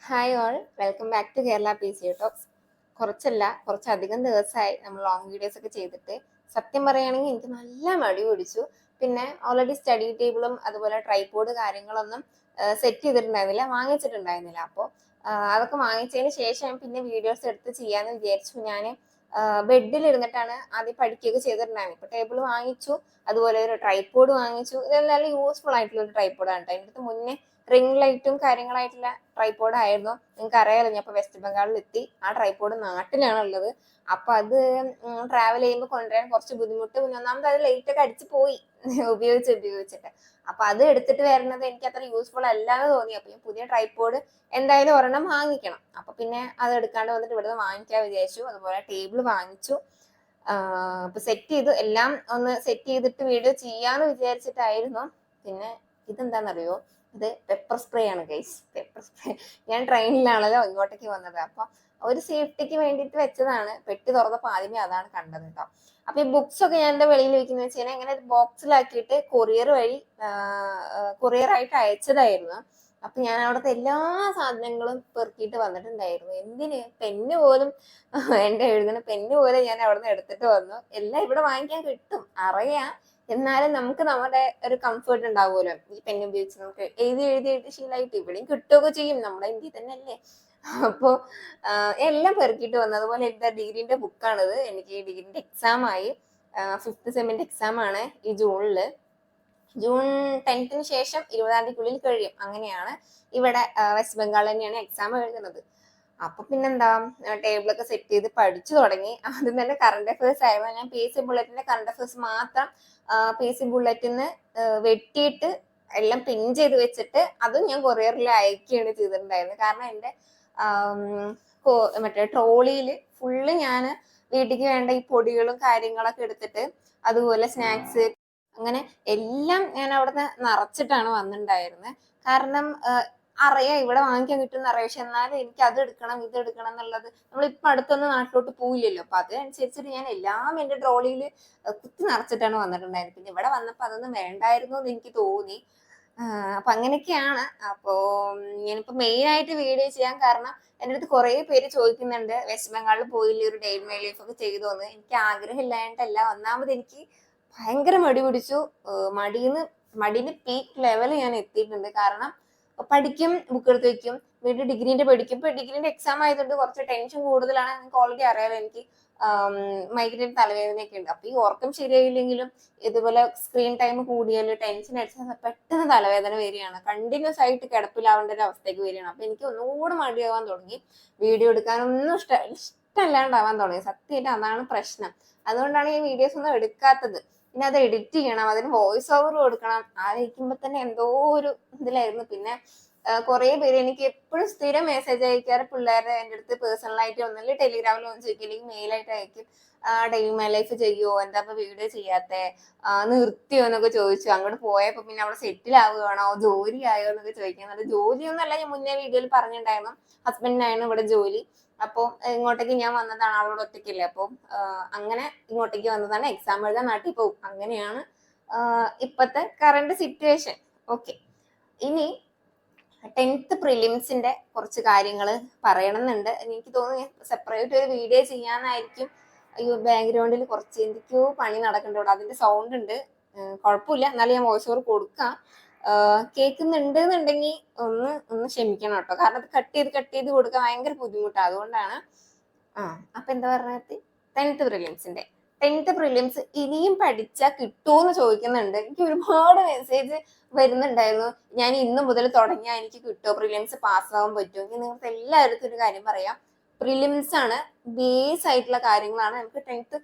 Hi all, welcome back to Kerala P C talks. കുറച്ചധികം ദിവസമായി നമ്മൾ ലോങ് വീഡിയോസ് ഒക്കെ ചെയ്തിട്ട്. സത്യം പറയുകയാണെങ്കിൽ എനിക്ക് നല്ല മടി പിടിച്ചു. പിന്നെ ഓൾറെഡി സ്റ്റഡി ടേബിളും അതുപോലെ ട്രൈപോഡ് കാര്യങ്ങളൊന്നും സെറ്റ് ചെയ്തിട്ടുണ്ടായിരുന്നില്ല, വാങ്ങിച്ചിട്ടുണ്ടായിരുന്നില്ല. അപ്പോൾ അതൊക്കെ വാങ്ങിച്ചതിന് ശേഷം പിന്നെ വീഡിയോസ് എടുത്ത് ചെയ്യാന്ന് വിചാരിച്ചു. ഞാൻ ബെഡിൽ ഇരുന്നിട്ടാണ് ആദ്യം പഠിക്കുകയൊക്കെ ചെയ്തിട്ടുണ്ടായിരുന്നത്. ഇപ്പൊ ടേബിൾ വാങ്ങിച്ചു, അതുപോലെ ഒരു ട്രൈപോഡ് വാങ്ങിച്ചു. ഇതെല്ലാം നല്ല യൂസ്ഫുൾ ആയിട്ടുള്ള ഒരു ട്രൈപോഡാണ് കേട്ടോ. അതിൻ്റെ മുന്നേ റിംഗ് ലൈറ്റും കാര്യങ്ങളായിട്ടുള്ള ട്രൈപോഡ് ആയിരുന്നു. നിങ്ങൾക്ക് അറിയാലോ, ഞാൻ ഇപ്പൊ വെസ്റ്റ് ബംഗാളിൽ എത്തി. ആ ട്രൈപോഡ് നാട്ടിലാണ് ഉള്ളത്. അപ്പൊ അത് ട്രാവൽ ചെയ്യുമ്പോൾ കൊണ്ടുവരാൻ കുറച്ച് ബുദ്ധിമുട്ട്. പിന്നെ ഒന്നാമത് അത് ലൈറ്റ് ഒക്കെ അടിച്ച് പോയി ഉപയോഗിച്ചിട്ട്. അപ്പൊ അത് എടുത്തിട്ട് വരുന്നത് എനിക്ക് അത്ര യൂസ്ഫുൾ അല്ലാന്ന് തോന്നി. അപ്പൊ ഞാൻ പുതിയ ട്രൈപോഡ് എന്തായാലും ഒരെണ്ണം വാങ്ങിക്കണം. അപ്പൊ പിന്നെ അത് എടുക്കാണ്ട് വന്നിട്ട് ഇവിടുന്ന് വാങ്ങിക്കാൻ വിചാരിച്ചു. അതുപോലെ ടേബിൾ വാങ്ങിച്ചു. അപ്പൊ സെറ്റ് ചെയ്തു, എല്ലാം ഒന്ന് സെറ്റ് ചെയ്തിട്ട് വീഡിയോ ചെയ്യാന്ന് വിചാരിച്ചിട്ടായിരുന്നു. പിന്നെ ഇതെന്താണെന്നറിയോ, ഇത് പെപ്പർ സ്പ്രേ ആണ് ഗൈസ്. പെപ്പർ സ്പ്രേ ഞാൻ ട്രെയിനിലാണല്ലോ ഇങ്ങോട്ടേക്ക് വന്നത്. അപ്പൊ ഒരു സേഫ്റ്റിക്ക് വേണ്ടിയിട്ട് വെച്ചതാണ്. പെട്ടി തുറന്നപ്പോൾ ആദ്യമേ അതാണ് കണ്ടത് കേട്ടോ. അപ്പൊ ഈ ബുക്സ് ഒക്കെ ഞാൻ എന്താ വെളിയിൽ വെക്കുന്നത് വെച്ച് കഴിഞ്ഞാൽ ഇങ്ങനെ ബോക്സിലാക്കിയിട്ട് കൊറിയർ വഴി കൊറിയർ ആയിട്ട് അയച്ചതായിരുന്നു. അപ്പൊ ഞാൻ അവിടുത്തെ എല്ലാ സാധനങ്ങളും പെറുക്കിയിട്ട് വന്നിട്ടുണ്ടായിരുന്നു. എന്തിന്, പെന്ന് പോലും എന്റെ എഴുതുന്ന പെന്ന് പോലും ഞാൻ അവിടെ നിന്ന് എടുത്തിട്ട് വന്നു. എല്ലാം ഇവിടെ വാങ്ങിക്കാൻ കിട്ടും, അറിയാം. എന്നാലും നമുക്ക് നമ്മുടെ ഒരു കംഫർട്ട് ഉണ്ടാവുമല്ലോ, ഈ പെൻ ഉപയോഗിച്ച് നമുക്ക് എഴുതി എഴുതി എഴുതി ശീലമായിട്ട്. ഇവിടെയും കിട്ടുകയൊക്കെ ചെയ്യും, നമ്മുടെ ഇന്ത്യയിൽ തന്നെ അല്ലേ. അപ്പോ എല്ലാം പെറുക്കിയിട്ട് വന്നു. അതുപോലെ എന്താ, ഡിഗ്രീന്റെ ബുക്കാണിത്. എനിക്ക് ഈ ഡിഗ്രീന്റെ എക്സാം ആയി. 5th സെമ്മിന്റെ എക്സാം ആണ് ഈ ജൂൺ 10th ശേഷം 20-ാം തീയതിക്കുള്ളിൽ കഴിയും. അങ്ങനെയാണ് ഇവിടെ വെസ്റ്റ് ബംഗാൾ തന്നെയാണ് എക്സാം എഴുതുന്നത്. അപ്പൊ പിന്നെന്താ, ടേബിളൊക്കെ സെറ്റ് ചെയ്ത് പഠിച്ചു തുടങ്ങി. ആദ്യം തന്നെ കറണ്ട് അഫയേഴ്സ് ആയിരുന്നു. ഞാൻ പി എസ് സി ബുള്ളറ്റിന്റെ കറണ്ട് അഫയേഴ്സ് മാത്രം പി എസ് സി ബുള്ളറ്റിന്ന് വെട്ടിയിട്ട് എല്ലാം പിൻ ചെയ്ത് വെച്ചിട്ട് അതും ഞാൻ കൊറിയറിൽ അയക്കുകയാണ് ചെയ്തിട്ടുണ്ടായിരുന്നത്. കാരണം എൻ്റെ മറ്റേ ട്രോളിയിൽ ഫുള്ള് ഞാൻ വീട്ടിലേക്ക് വേണ്ട ഈ പൊടികളും കാര്യങ്ങളൊക്കെ എടുത്തിട്ട്, അതുപോലെ സ്നാക്സ്, അങ്ങനെ എല്ലാം ഞാൻ അവിടുന്ന് നിറച്ചിട്ടാണ് വന്നിട്ടുണ്ടായിരുന്നത്. കാരണം അറിയാം ഇവിടെ വാങ്ങിക്കാൻ കിട്ടുന്ന അറിയാം. പക്ഷെ എന്നാലും എനിക്ക് അത് എടുക്കണം ഇത് എടുക്കണം എന്നുള്ളത്, നമ്മളിപ്പോ അടുത്തൊന്നും നാട്ടിലോട്ട് പോയില്ലല്ലോ. അപ്പൊ അതനുസരിച്ചിട്ട് ഞാൻ എല്ലാം എന്റെ ട്രോളിയിൽ കുത്തി നിറച്ചിട്ടാണ് വന്നിട്ടുണ്ടായിരുന്നത്. പിന്നെ ഇവിടെ വന്നപ്പോ അതൊന്നും വേണ്ടായിരുന്നു എന്ന് എനിക്ക് തോന്നി. അപ്പൊ അങ്ങനെയൊക്കെയാണ്. അപ്പോ ഞാനിപ്പോ മെയിൻ ആയിട്ട് വീഡിയോ ചെയ്യാൻ കാരണം, എൻ്റെ അടുത്ത് കുറെ പേര് ചോദിക്കുന്നുണ്ട് വെസ്റ്റ് ബംഗാളിൽ പോയില്ലേ, ഒരു ഡേ ഇൻ മൈ ലൈഫ് ഒക്കെ ചെയ്തോന്ന്. എനിക്ക് ആഗ്രഹം ഇല്ലായിട്ടല്ല, ഒന്നാമത് എനിക്ക് ഭയങ്കര മടി പിടിച്ചു. മടിന്റെ പീക്ക് ലെവൽ ഞാൻ എത്തിയിട്ടുണ്ട്. കാരണം പഠിക്കും, ബുക്ക് എടുത്ത് വെക്കും, വീട്ടിൽ ഡിഗ്രീന്റെ പഠിക്കും. ഇപ്പൊ ഡിഗ്രീന്റെ എക്സാം ആയതുകൊണ്ട് കുറച്ച് ടെൻഷൻ കൂടുതലാണ്. നിങ്ങൾക്ക് ഓൾറെഡി അറിയാലോ, എനിക്ക് മൈഗ്രൈൻ തലവേദനയൊക്കെ ഉണ്ട്. അപ്പൊ ഈ ഉറക്കം ശരിയായില്ലെങ്കിലും ഇതുപോലെ സ്ക്രീൻ ടൈം കൂടിയാൽ ടെൻഷൻ അടിച്ചാൽ പെട്ടെന്ന് തലവേദന വരികയാണ്. കണ്ടിന്യൂസ് ആയിട്ട് കിടപ്പിലാവേണ്ട ഒരു അവസ്ഥയ്ക്ക് വരികയാണ്. അപ്പൊ എനിക്ക് ഒന്നുകൂടെ മടിയാവാൻ തുടങ്ങി. വീഡിയോ എടുക്കാനൊന്നും ഇഷ്ടമല്ലാണ്ടാവാൻ തുടങ്ങി. സത്യമായിട്ട് അതാണ് പ്രശ്നം. അതുകൊണ്ടാണ് ഈ വീഡിയോസ് ഒന്നും എടുക്കാത്തത്. പിന്നെ അത് എഡിറ്റ് ചെയ്യണം, അതിന് വോയിസ് ഓവർ കൊടുക്കണം. ആലോചിക്കുമ്പോ തന്നെ എന്തോ ഒരു ഇതിലായിരുന്നു. പിന്നെ കുറെ പേര് എനിക്ക് എപ്പോഴും സ്ഥിരം മെസ്സേജ് അയക്കാറ് പിള്ളേരുടെ എൻ്റെ അടുത്ത് പേഴ്സണലായിട്ട്, ഒന്നല്ലേ ടെലിഗ്രാമിൽ ഒന്ന് ചോദിക്കും, അല്ലെങ്കിൽ മെയിലായിട്ട് അയക്കും. ഡേ ഇൻ മൈ ലൈഫ് ചെയ്യുമോ, എന്താ ഇപ്പൊ വീഡിയോ ചെയ്യാത്തെ, നിർത്തിയോ എന്നൊക്കെ ചോദിച്ചു. അങ്ങോട്ട് പോയപ്പോ പിന്നെ അവിടെ സെറ്റിൽ ആവുകയാണോ, ജോലി ആയോ എന്നൊക്കെ ചോദിക്കുന്നത്. ജോലിയൊന്നല്ല, ഞാൻ മുന്നേ വീഡിയോയിൽ പറഞ്ഞിട്ടുണ്ടായിരുന്നു, ഹസ്ബൻഡിനായിരുന്നു ഇവിടെ ജോലി. അപ്പൊ ഇങ്ങോട്ടേക്ക് ഞാൻ വന്നതാണ്, ആളോട് ഒറ്റയ്ക്കില്ലേ. അപ്പൊ അങ്ങനെ ഇങ്ങോട്ടേക്ക് വന്നതാണ്. എക്സാം എഴുതാൻ നാട്ടിൽ പോകും. അങ്ങനെയാണ് ഇപ്പത്തെ കറണ്ട് സിറ്റുവേഷൻ. ഓക്കെ, ഇനി 10th പ്രിലിംസിന്റെ കുറച്ച് കാര്യങ്ങൾ പറയണം എന്നുണ്ട്. എനിക്ക് തോന്നുന്നു സെപ്പറേറ്റ് ഒരു വീഡിയോ ചെയ്യാനായിരിക്കും. അയ്യോ, ബാക്ക്ഗ്രൗണ്ടിൽ കുറച്ച് എന്തൊക്കെയോ പണി നടക്കുന്നുണ്ട്. അതിന്റെ സൗണ്ട് ഉണ്ട്, കുഴപ്പമില്ല. എന്നാലും ഞാൻ വോയിസ് ഓവർ കൊടുക്കാം. കേൾക്കുന്നുണ്ട് എന്നുണ്ടെങ്കിൽ ഒന്ന് ക്ഷമിക്കണം കേട്ടോ. കാരണം അത് കട്ട് ചെയ്ത് കൊടുക്കാൻ ഭയങ്കര ബുദ്ധിമുട്ടാണ്. അതുകൊണ്ടാണ്. അപ്പൊ എന്താ പറഞ്ഞത്, 10th പ്രിലിംസ് ഇനിയും പഠിച്ചാൽ കിട്ടുമെന്ന് ചോദിക്കുന്നുണ്ട്. എനിക്ക് ഒരുപാട് മെസ്സേജ് വരുന്നുണ്ടായിരുന്നു. ഞാൻ ഇന്ന് മുതൽ തുടങ്ങിയാൽ എനിക്ക് കിട്ടുമോ, പ്രിലിംസ് പാസ്സാവാൻ പറ്റുമോ? എനിക്ക് നിങ്ങൾക്ക് എല്ലായിടത്തും ഒരു കാര്യം പറയാം, പ്രിലിംസ് ആണ് ബേസ് ആയിട്ടുള്ള കാര്യങ്ങളാണ്. നമുക്ക്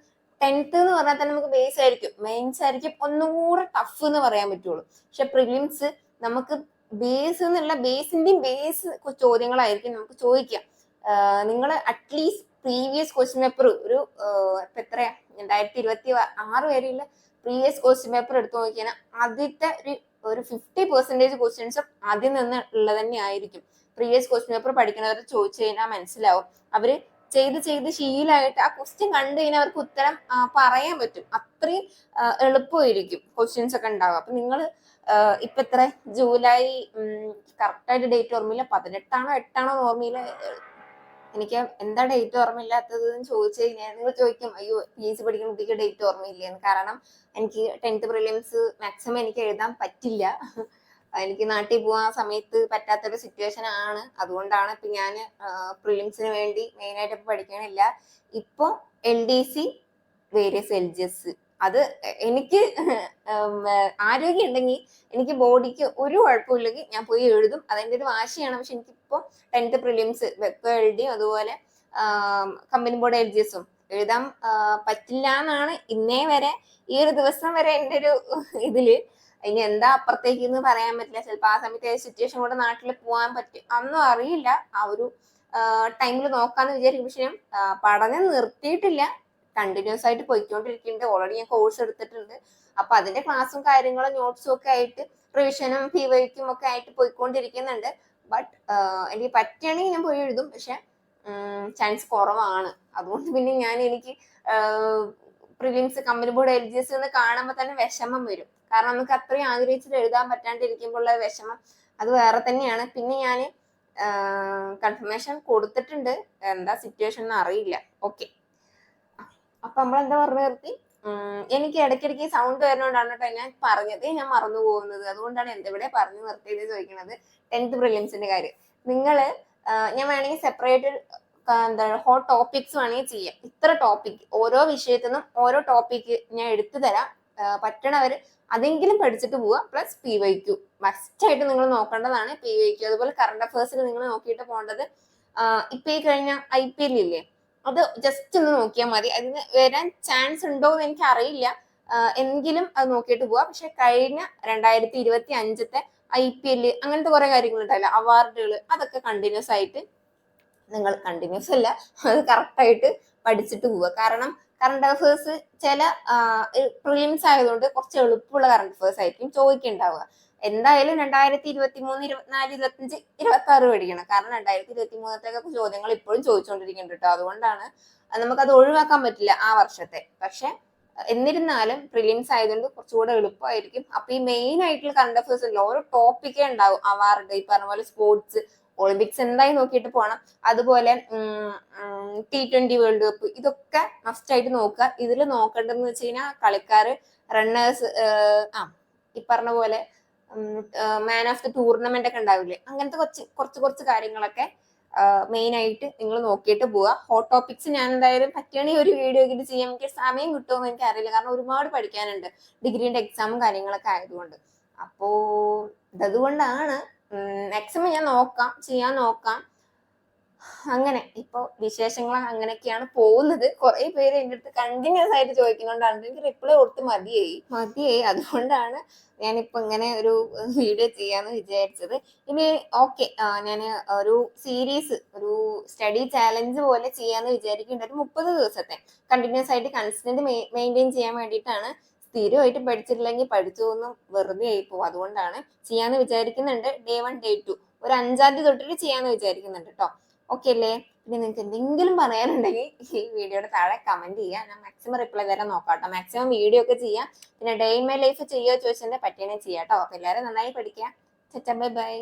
ടെൻത്ത് എന്ന് പറഞ്ഞാൽ തന്നെ നമുക്ക് ബേസ് ആയിരിക്കും. മെയിൻസ് ആയിരിക്കും ഒന്നും കൂടെ ടഫ് എന്ന് പറയാൻ പറ്റുള്ളൂ. പക്ഷെ പ്രിലിംസ് നമുക്ക് ബേസ് എന്നുള്ള ബേസിന്റെയും ബേസ് ചോദ്യങ്ങളായിരിക്കും നമുക്ക് ചോദിക്കാം. നിങ്ങൾ അറ്റ്ലീസ്റ്റ് പ്രീവിയസ് ക്വസ്റ്റ്യൻ പേപ്പർ ഒരു ഇപ്പൊ എത്രയാ, 2026 വരെയുള്ള പ്രീവിയസ് ക്വസ്റ്റ്യൻ പേപ്പർ എടുത്തു നോക്കിയാൽ ആദ്യത്തെ ഒരു 50% ക്വസ്റ്റ്യൻസും അതിൽ നിന്ന് ഉള്ളത് തന്നെ ആയിരിക്കും. പ്രീവിയസ് ക്വസ്റ്റ്യൻ പേപ്പർ പഠിക്കുന്നവർ ചോദിച്ചു കഴിഞ്ഞാൽ മനസ്സിലാവും. അവര് ചെയ്ത് ശീലമായിട്ട് ആ ക്വസ്റ്റ്യൻ കണ്ടു കഴിഞ്ഞാൽ അവർക്ക് ഉത്തരം പറയാൻ പറ്റും. അത്രയും എളുപ്പമായിരിക്കും ക്വസ്റ്റ്യൻസ് ഒക്കെ ഉണ്ടാവുക. അപ്പൊ നിങ്ങൾ ഇപ്പൊ എത്ര ജൂലൈ കറക്റ്റായിട്ട് ഡേറ്റ് ഓർമ്മയില്ല, 18 8 ഓർമ്മയില്ല. എനിക്ക് എന്താ ഡേറ്റ് ഓർമ്മയില്ലാത്തത് എന്ന് ചോദിച്ചു കഴിഞ്ഞാൽ നിങ്ങൾ ചോദിക്കും അയ്യോ PSC പഠിക്കുന്ന കുട്ടിക്ക് ഡേറ്റ് ഓർമ്മയില്ലേന്ന്. കാരണം എനിക്ക് 10th പ്രിലിംസ് മാക്സിമം എനിക്ക് എഴുതാൻ പറ്റില്ല. എനിക്ക് നാട്ടിൽ പോകാൻ സമയത്ത് പറ്റാത്തൊരു സിറ്റുവേഷൻ ആണ്. അതുകൊണ്ടാണ് ഇപ്പൊ ഞാൻ പ്രിലിംസിന് വേണ്ടി മെയിൻ ആയിട്ട് ഇപ്പൊ പഠിക്കണില്ല. ഇപ്പൊ LDC വേരിയസ് LGS അത് എനിക്ക് ആരോഗ്യം ഉണ്ടെങ്കിൽ എനിക്ക് ബോഡിക്ക് ഒരു കുഴപ്പമില്ലെങ്കിൽ ഞാൻ പോയി എഴുതും. അതെന്റെ ഒരു വാശിയാണ്. പക്ഷെ എനിക്കിപ്പോ 10th പ്രിലിംസ് വെബ് LD അതുപോലെ കമ്പനി ബോർഡ് LGSും എഴുതാൻ പറ്റില്ല എന്നാണ് ഇന്നേ വരെ ഈ ഒരു ദിവസം വരെ എൻ്റെ ഒരു ഇതില്. ഇനി എന്താ അപ്പുറത്തേക്ക് എന്ന് പറയാൻ പറ്റില്ല. ചിലപ്പോൾ ആ സമയത്ത് സിറ്റുവേഷൻ കൂടെ നാട്ടിൽ പോകാൻ പറ്റും അന്നും അറിയില്ല. ആ ഒരു ടൈമിൽ നോക്കാന്ന് വിചാരിക്കും. പക്ഷെ ഞാൻ പഠനം നിർത്തിയിട്ടില്ല, കണ്ടിന്യൂസ് ആയിട്ട് പോയിക്കൊണ്ടിരിക്കുന്നുണ്ട്. ഓൾറെഡി ഞാൻ കോഴ്സ് എടുത്തിട്ടുണ്ട്. അപ്പൊ അതിന്റെ ക്ലാസ്സും കാര്യങ്ങളും നോട്ട്സും ഒക്കെ ആയിട്ട് റിവിഷനും PYക്കും ഒക്കെ ആയിട്ട് പോയിക്കൊണ്ടിരിക്കുന്നുണ്ട്. ബട്ട് എനിക്ക് പറ്റുകയാണെങ്കിൽ ഞാൻ പോയി എഴുതും. പക്ഷെ ചാൻസ് കുറവാണ്. അതുകൊണ്ട് പിന്നെ എനിക്ക് പ്രിലിംസ് കമ്പനി ബോർഡ് LGS എന്ന് കാണുമ്പോൾ തന്നെ വിഷമം വരും. കാരണം നമുക്ക് അത്രയും ആഗ്രഹിച്ചിട്ട് എഴുതാൻ പറ്റാണ്ടിരിക്കുമ്പോഴുള്ള വിഷമം അത് വേറെ തന്നെയാണ്. പിന്നെ ഞാൻ കൺഫർമേഷൻ കൊടുത്തിട്ടുണ്ട്, എന്താ സിറ്റുവേഷൻ എന്ന് അറിയില്ല. ഓക്കെ, അപ്പൊ നമ്മളെന്താ പറഞ്ഞു നിർത്തി? എനിക്ക് ഇടയ്ക്കിടയ്ക്ക് സൗണ്ട് വരുന്നോണ്ടാണ് കേട്ടോ ഞാൻ പറഞ്ഞത്, ഞാൻ മറന്നു പോകുന്നത്. അതുകൊണ്ടാണ് എന്തെവിടെ പറഞ്ഞു നിർത്തിയത് ചോദിക്കുന്നത്. 10th പ്രിലിംസിന്റെ കാര്യം നിങ്ങള് ഞാൻ വേണമെങ്കിൽ സെപ്പറേറ്റ് എന്താണ് ഹോട്ട് ടോപ്പിക്സ് വേണമെങ്കിൽ ചെയ്യാം. ഇത്ര ടോപ്പിക് ഓരോ വിഷയത്തിൽ നിന്നും ഓരോ ടോപ്പിക് ഞാൻ എടുത്തു തരാം. പറ്റണവര് അതെങ്കിലും പഠിച്ചിട്ട് പോവുക. പ്ലസ് PYQ മസ്റ്റ് ആയിട്ട് നിങ്ങൾ നോക്കേണ്ടതാണ്. PYQ അതുപോലെ കറണ്ട് അഫയേഴ്സിൽ നിങ്ങൾ നോക്കിയിട്ട് പോകേണ്ടത് ഇപ്പൊ ഈ കഴിഞ്ഞ IPL ഇല്ലേ, അത് ജസ്റ്റ് ഒന്ന് നോക്കിയാൽ മതി. അതിന് വരാൻ ചാൻസ് ഉണ്ടോ എന്ന് എനിക്ക് അറിയില്ല, എങ്കിലും അത് നോക്കിയിട്ട് പോവാ. പക്ഷെ കഴിഞ്ഞ 2025 IPL അങ്ങനത്തെ കുറെ കാര്യങ്ങൾ ഉണ്ടായില്ല, അവാർഡുകൾ, അതൊക്കെ കണ്ടിന്യൂസ് ആയിട്ട് നിങ്ങൾ കണ്ടിന്യൂസ് അല്ല അത് കറക്റ്റായിട്ട് പഠിച്ചിട്ട് പോവുക. കാരണം കറണ്ട് അഫയേഴ്സ് ചില പ്രിലിംസ് ആയതുകൊണ്ട് കുറച്ച് എളുപ്പമുള്ള കറണ്ട് അഫയേഴ്സ് ആയിരിക്കും ചോദിക്കുന്നുണ്ടാവുക. എന്തായാലും 2023, 24, 25, 26 പഠിക്കണം. കാരണം 2023 ചോദ്യങ്ങൾ ഇപ്പോഴും ചോദിച്ചുകൊണ്ടിരിക്കുന്നുണ്ട് കേട്ടോ. അതുകൊണ്ടാണ് നമുക്കത് ഒഴിവാക്കാൻ പറ്റില്ല ആ വർഷത്തെ. പക്ഷെ എന്നിരുന്നാലും പ്രിലിംസ് ആയതുകൊണ്ട് കുറച്ചുകൂടെ എളുപ്പമായിരിക്കും. അപ്പൊ ഈ മെയിൻ ആയിട്ടുള്ള കറണ്ട് അഫയേഴ്സ് ഉള്ള ഓരോ ടോപ്പിക്കേ ഉണ്ടാവും. അവാർഡ്, ഈ പറഞ്ഞ പോലെ സ്പോർട്സ്, ഒളിമ്പിക്സ് എന്തായി നോക്കിയിട്ട് പോകണം. അതുപോലെ T20 വേൾഡ് കപ്പ്, ഇതൊക്കെ മസ്റ്റ് ആയിട്ട് നോക്കുക. ഇതിൽ നോക്കേണ്ടതെന്ന് വെച്ച് കഴിഞ്ഞാൽ കളിക്കാര്, റണ്ണേഴ്സ്, ഈ പറഞ്ഞ പോലെ മാൻ ഓഫ് ദി ടൂർണമെന്റ് ഒക്കെ ഉണ്ടാവില്ലേ, അങ്ങനത്തെ കുറച്ച് കാര്യങ്ങളൊക്കെ മെയിൻ ആയിട്ട് നിങ്ങൾ നോക്കിയിട്ട് പോവുക. ഹോട്ട് ടോപ്പിക്സ് ഞാൻ എന്തായാലും പറ്റുകയാണെങ്കിൽ ഒരു വീഡിയോ ആയിട്ട് ചെയ്യാൻ എനിക്ക് സമയം കിട്ടുമെന്ന് എനിക്ക് അറിയില്ല. കാരണം ഒരുപാട് പഠിക്കാനുണ്ട്, ഡിഗ്രീന്റെ എക്സാമും കാര്യങ്ങളൊക്കെ ആയതുകൊണ്ട്. അപ്പോ അതുകൊണ്ടാണ് മാക്സിമം ഞാൻ ചെയ്യാൻ നോക്കാം. അങ്ങനെ ഇപ്പൊ വിശേഷങ്ങൾ അങ്ങനെയൊക്കെയാണ് പോകുന്നത്. കുറെ പേര് എൻ്റെ അടുത്ത് കണ്ടിന്യൂസ് ആയിട്ട് ചോദിക്കുന്നോണ്ടാണ് എനിക്ക് റിപ്ലൈ കൊടുത്ത് മതിയായി. അതുകൊണ്ടാണ് ഞാനിപ്പോ ഇങ്ങനെ ഒരു വീഡിയോ ചെയ്യാന്ന് വിചാരിച്ചത്. ഇനി ഓക്കെ, ഞാൻ ഒരു സീരീസ്, ഒരു സ്റ്റഡി ചാലഞ്ച് പോലെ ചെയ്യാന്ന് വിചാരിക്കുന്നുണ്ട്. ഒരു 30 ദിവസത്തെ കണ്ടിന്യൂസ് ആയിട്ട് കൺസിസ്റ്റന്റ് മെയിൻറ്റെയിൻ ചെയ്യാൻ വേണ്ടിയിട്ടാണ്. സ്ഥിരമായിട്ട് പഠിച്ചിട്ടില്ലെങ്കിൽ പഠിച്ചതൊന്നും വെറുതെ ആയി പോകും. അതുകൊണ്ടാണ് ചെയ്യാന്ന് വിചാരിക്കുന്നുണ്ട്. Day 1 Day 2 ഒരു 5-ാം തീയതി തൊട്ടിട്ട് ചെയ്യാന്ന് വിചാരിക്കുന്നുണ്ട് കേട്ടോ. ഓക്കെ അല്ലേ? പിന്നെ നിങ്ങൾക്ക് എന്തെങ്കിലും പറയാനുണ്ടെങ്കിൽ ഈ വീഡിയോയുടെ താഴെ കമന്റ് ചെയ്യാം. ഞാൻ മാക്സിമം റിപ്ലൈ തരാൻ നോക്കാം കേട്ടോ. മാക്സിമം വീഡിയോ ഒക്കെ ചെയ്യാം. പിന്നെ ഡേ ഇൻ മൈ ലൈഫ് ചെയ്യുക ചോദിച്ചതിന്റെ പറ്റിയനെ ചെയ്യാം കേട്ടോ. അപ്പൊ എല്ലാവരും നന്നായി പഠിക്കുക. Bye bye.